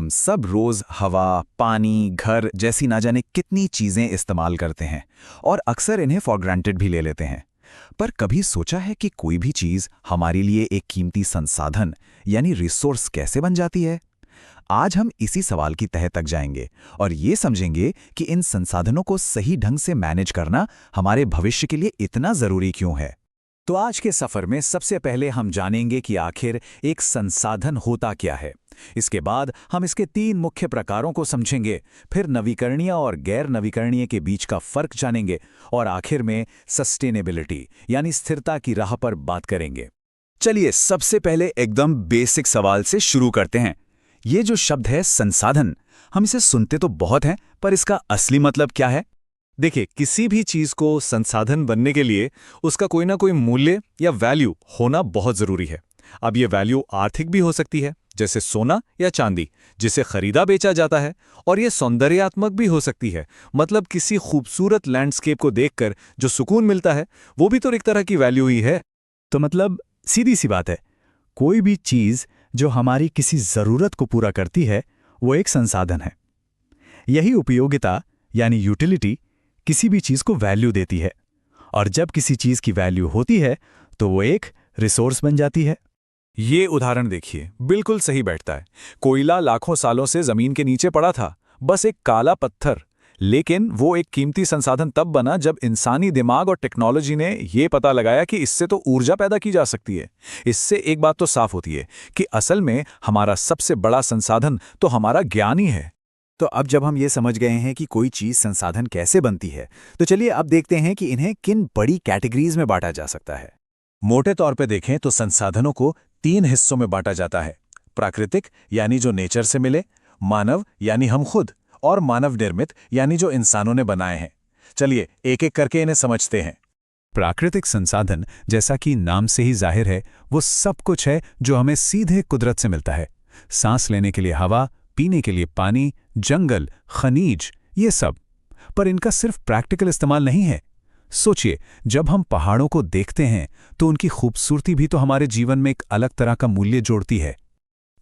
हम सब रोज हवा, पानी, घर जैसी ना जाने कितनी चीजें इस्तेमाल करते हैं और अक्सर इन्हें फॉर ग्रांटेड भी ले लेते हैं। पर कभी सोचा है कि कोई भी चीज हमारे लिए एक कीमती संसाधन यानी रिसोर्स कैसे बन जाती है? आज हम इसी सवाल की तह तक जाएंगे और ये समझेंगे कि इन संसाधनों को सही ढंग से मैनेज करना हमारे भविष्य के लिए इतना जरूरी क्यों है। तो आज के सफर में सबसे पहले हम जानेंगे कि आखिर एक संसाधन होता क्या है। इसके बाद हम इसके 3 मुख्य प्रकारों को समझेंगे, फिर नवीकरणीय और गैर नवीकरणीय के बीच का फर्क जानेंगे और आखिर में सस्टेनेबिलिटी यानी स्थिरता की राह पर बात करेंगे। चलिए सबसे पहले एकदम बेसिक सवाल से शुरू करते हैं। ये जो शब्द है संसाधन, हम इसे सुनते तो बहुत हैं, पर इसका असली मतलब क्या है? देखिए, किसी भी चीज को संसाधन बनने के लिए उसका कोई ना कोई मूल्य या वैल्यू होना बहुत जरूरी है। अब ये वैल्यू आर्थिक भी हो सकती है, जैसे सोना या चांदी जिसे खरीदा बेचा जाता है, और ये सौंदर्यात्मक भी हो सकती है, मतलब किसी खूबसूरत लैंडस्केप को देखकर जो सुकून मिलता है वो भी तो एक तरह की वैल्यू ही है। तो मतलब सीधी सी बात है, कोई भी चीज जो हमारी किसी जरूरत को पूरा करती है वो एक संसाधन है। यही उपयोगिता यानी यूटिलिटी किसी भी चीज को वैल्यू देती है, और जब किसी चीज की वैल्यू होती है तो वो एक रिसोर्स बन जाती है। ये उदाहरण देखिए, बिल्कुल सही बैठता है। कोयला लाखों सालों से जमीन के नीचे पड़ा था, बस एक काला पत्थर, लेकिन वो एक कीमती संसाधन तब बना जब इंसानी दिमाग और टेक्नोलॉजी ने ये पता लगाया कि इससे तो ऊर्जा पैदा की जा सकती है। इससे एक बात तो साफ होती है कि असल में हमारा सबसे बड़ा संसाधन तो हमारा ज्ञान ही है। तो अब जब हम ये समझ गए हैं कि कोई चीज संसाधन कैसे बनती है, तो चलिए अब देखते हैं कि इन्हें किन बड़ी कैटेगरीज में बांटा जा सकता है। मोटे तौर पे देखें तो संसाधनों को 3 हिस्सों में बांटा जाता है। प्राकृतिक यानी जो नेचर से मिले, मानव यानी हम खुद, और मानव निर्मित यानी जो इंसानों ने बनाए हैं। चलिए एक एक करके इन्हें समझते हैं। प्राकृतिक संसाधन, जैसा कि नाम से ही जाहिर है, वो सब कुछ है जो हमें सीधे कुदरत से मिलता है। सांस लेने के लिए हवा, पीने के लिए पानी, जंगल, खनिज, ये सब। पर इनका सिर्फ प्रैक्टिकल इस्तेमाल नहीं है। सोचिए, जब हम पहाड़ों को देखते हैं तो उनकी खूबसूरती भी तो हमारे जीवन में एक अलग तरह का मूल्य जोड़ती है।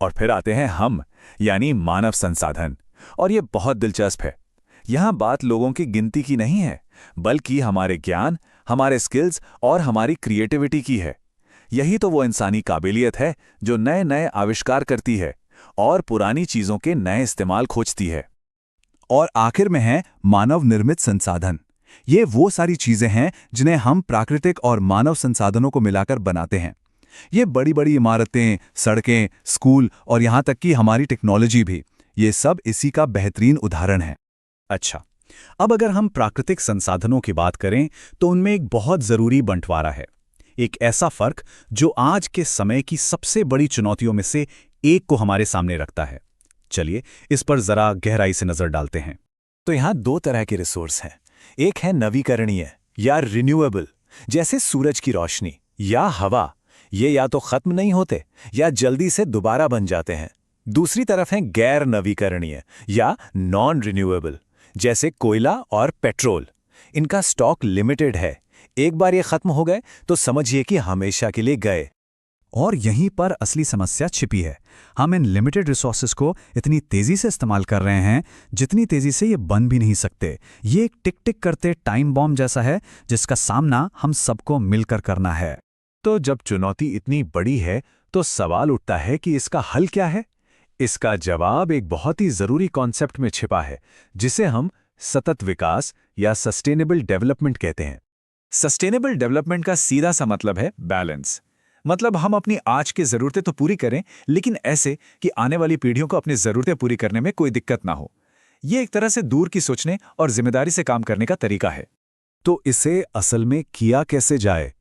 और फिर आते हैं हम, यानी मानव संसाधन, और ये बहुत दिलचस्प है। यहां बात लोगों की गिनती की नहीं है, बल्कि हमारे ज्ञान, हमारे स्किल्स और हमारी क्रिएटिविटी की है। यही तो वो इंसानी काबिलियत है जो नए नए आविष्कार करती है और पुरानी चीजों के नए इस्तेमाल खोजती है। और आखिर में है मानव निर्मित संसाधन। ये वो सारी चीजें हैं जिन्हें हम प्राकृतिक और मानव संसाधनों को मिलाकर बनाते हैं। ये बड़ी बड़ी इमारतें, सड़कें, स्कूल और यहां तक कि हमारी टेक्नोलॉजी भी, ये सब इसी का बेहतरीन उदाहरण है। अच्छा, अब अगर हम प्राकृतिक संसाधनों की बात करें तो उनमें एक बहुत जरूरी बंटवारा है। एक ऐसा फर्क जो आज के समय की सबसे बड़ी चुनौतियों में से एक को हमारे सामने रखता है। चलिए इस पर जरा गहराई से नजर डालते हैं। तो यहां 2 तरह के रिसोर्स हैं। एक है नवीकरणीय या रिन्यूएबल, जैसे सूरज की रोशनी या हवा। ये या तो खत्म नहीं होते या जल्दी से दोबारा बन जाते हैं। दूसरी तरफ है गैर नवीकरणीय या नॉन रिन्यूएबल, जैसे कोयला और पेट्रोल। इनका स्टॉक लिमिटेड है, एक बार ये खत्म हो गए तो समझिए कि हमेशा के लिए गए। और यहीं पर असली समस्या छिपी है। हम इन लिमिटेड रिसोर्सेज को इतनी तेजी से इस्तेमाल कर रहे हैं जितनी तेजी से ये बन भी नहीं सकते। ये एक टिक टिक करते टाइम बॉम्ब जैसा है जिसका सामना हम सबको मिलकर करना है। तो जब चुनौती इतनी बड़ी है तो सवाल उठता है कि इसका हल क्या है? इसका जवाब एक बहुत ही जरूरी कॉन्सेप्ट में छिपा है, जिसे हम सतत विकास या सस्टेनेबल डेवलपमेंट कहते हैं। सस्टेनेबल डेवलपमेंट का सीधा सा मतलब है बैलेंस। मतलब हम अपनी आज की जरूरतें तो पूरी करें, लेकिन ऐसे कि आने वाली पीढ़ियों को अपनी जरूरतें पूरी करने में कोई दिक्कत ना हो। ये एक तरह से दूर की सोचने और जिम्मेदारी से काम करने का तरीका है। तो इसे असल में किया कैसे जाए?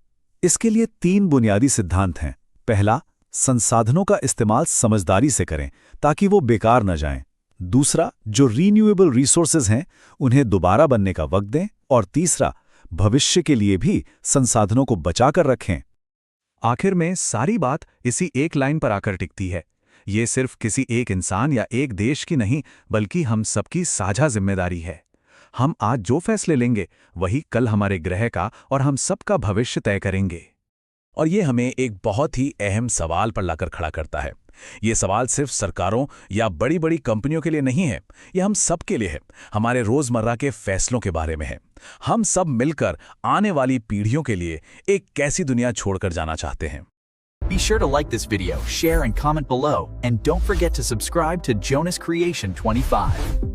इसके लिए 3 बुनियादी सिद्धांत हैं। पहला, संसाधनों का इस्तेमाल समझदारी से करें ताकि वो बेकार न जाएं। दूसरा, जो रीन्यूएबल रिसोर्सेज हैं उन्हें दोबारा बनने का वक्त दें। और तीसरा, भविष्य के लिए भी संसाधनों को बचाकर रखें। आखिर में सारी बात इसी एक लाइन पर आकर टिकती है। ये सिर्फ किसी एक इंसान या एक देश की नहीं, बल्कि हम सबकी साझा जिम्मेदारी है। हम आज जो फैसले लेंगे वही कल हमारे ग्रह का और हम सबका भविष्य तय करेंगे। और ये हमें एक बहुत ही अहम सवाल पर लाकर खड़ा करता है ये सवाल सिर्फ सरकारों या बड़ी बड़ी कंपनियों के लिए नहीं है, ये हम सब के लिए है, हमारे रोजमर्रा के फैसलों के बारे में है। हम सब मिलकर आने वाली पीढ़ियों के लिए एक कैसी दुनिया छोड़कर जाना चाहते हैं। Be sure to like this video, share and comment below, and don't forget to subscribe to Jonas Creation 25.